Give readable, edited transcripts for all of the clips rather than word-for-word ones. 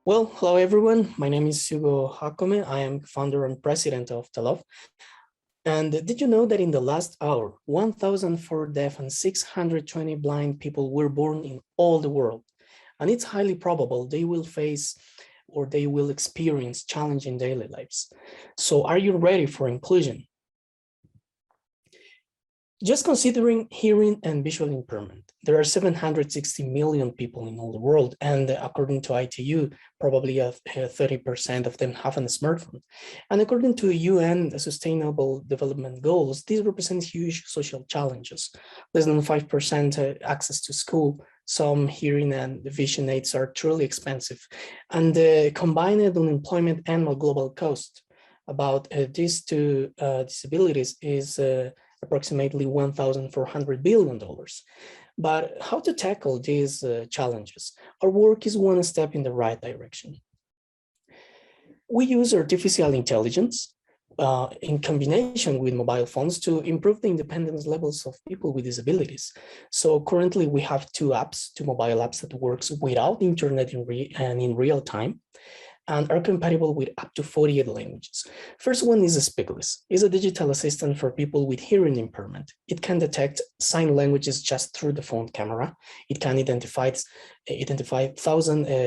Well, hello everyone. My name is Hugo Hakome. I am founder and president of Talov. And did you know that in the last hour, 1,004 deaf and 620 blind people were born in all the world? And it's highly probable they will face or they will experience challenging daily lives. So are you ready for inclusion? Just considering hearing and visual impairment, there are 760 million people in all the world, and according to ITU, probably 30% of them have a smartphone. And according to UN Sustainable Development Goals, these represent huge social challenges. Less than 5% access to school, some hearing and vision aids are truly expensive, and the combined unemployment annual global cost about these two disabilities is approximately $1,400 billion. But how to tackle these challenges? Our work is one step in the right direction. We use artificial intelligence in combination with mobile phones to improve the independence levels of people with disabilities. So currently we have two mobile apps that works without internet and in real time, and are compatible with up to 48 languages. First one is Speakless. It's a digital assistant for people with hearing impairment. It can detect sign languages just through the phone camera. It can identify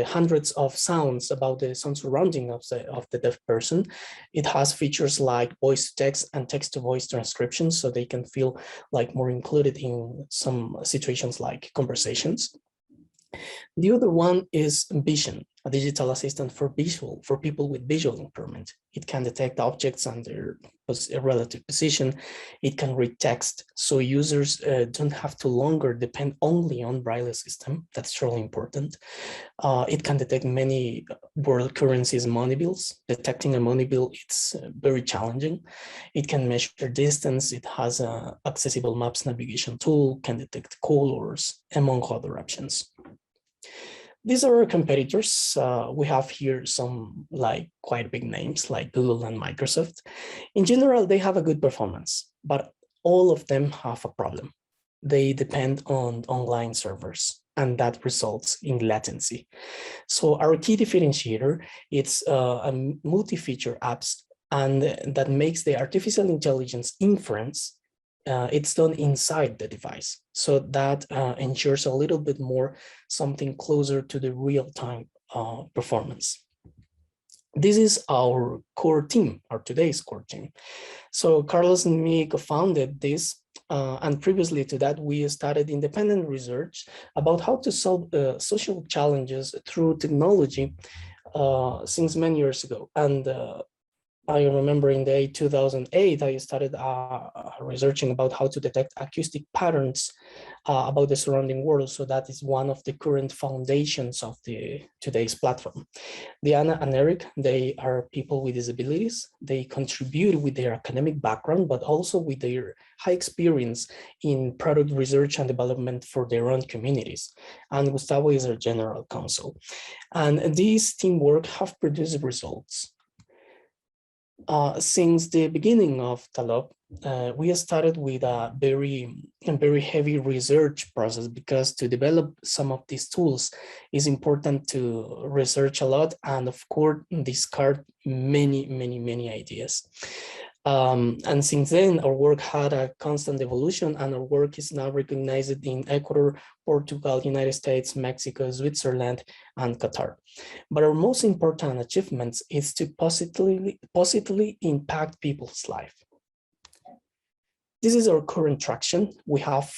hundreds of sounds about the sound surrounding of the deaf person. It has features like voice to text and text to voice transcription, so they can feel like more included in some situations like conversations. The other one is Vision, a digital assistant for people with visual impairment. It can detect objects and their relative position. It can read text, so users don't have to longer depend only on Braille system. That's really important. It can detect many world currencies, money bills. Detecting a money bill, it's very challenging. It can measure distance. It has an accessible maps navigation tool, can detect colors, among other options. These are our competitors. We have here some quite big names like Google and Microsoft. In general, they have a good performance, but all of them have a problem. They depend on online servers, and that results in latency. So our key differentiator is a multi-feature apps, and that makes the artificial intelligence inference it's done inside the device. So that ensures a little bit more something closer to the real-time performance. This is our core team, our today's core team. So Carlos and me co-founded this, and previously to that, we started independent research about how to solve social challenges through technology since many years ago. And I remember in the 2008, I started researching about how to detect acoustic patterns about the surrounding world. So that is one of the current foundations of today's platform. Diana and Eric, they are people with disabilities. They contribute with their academic background, but also with their high experience in product research and development for their own communities. And Gustavo is our general counsel. And these teamwork have produced results. Since the beginning of Talov, we started with a very heavy research process, because to develop some of these tools is important to research a lot and of course discard many ideas. And since then, our work had a constant evolution, and our work is now recognized in Ecuador, Portugal, United States, Mexico, Switzerland, and Qatar. But our most important achievements is to positively impact people's life. This is our current traction. We have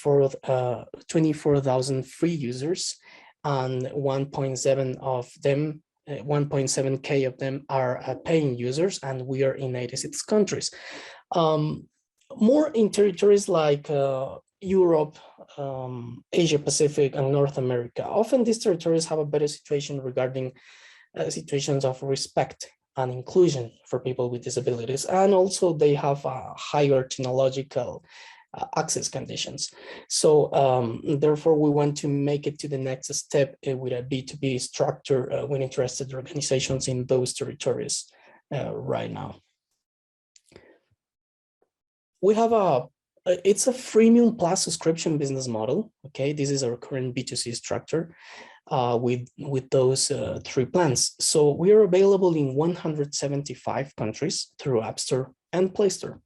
24,000 free users, and 1.7 of them 1.7K of them are paying users, and we are in 86 countries. More in territories like Europe, Asia Pacific, and North America. Often these territories have a better situation regarding situations of respect and inclusion for people with disabilities, and also they have higher technological access conditions. So therefore, we want to make it to the next step with a B2B structure with interested organizations in those territories right now. We have it's a freemium plus subscription business model. Okay, this is our current B2C structure. with those three plans. So we are available in 175 countries through App Store and Play Store.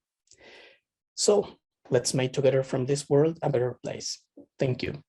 So let's make together from this world a better place. Thank you.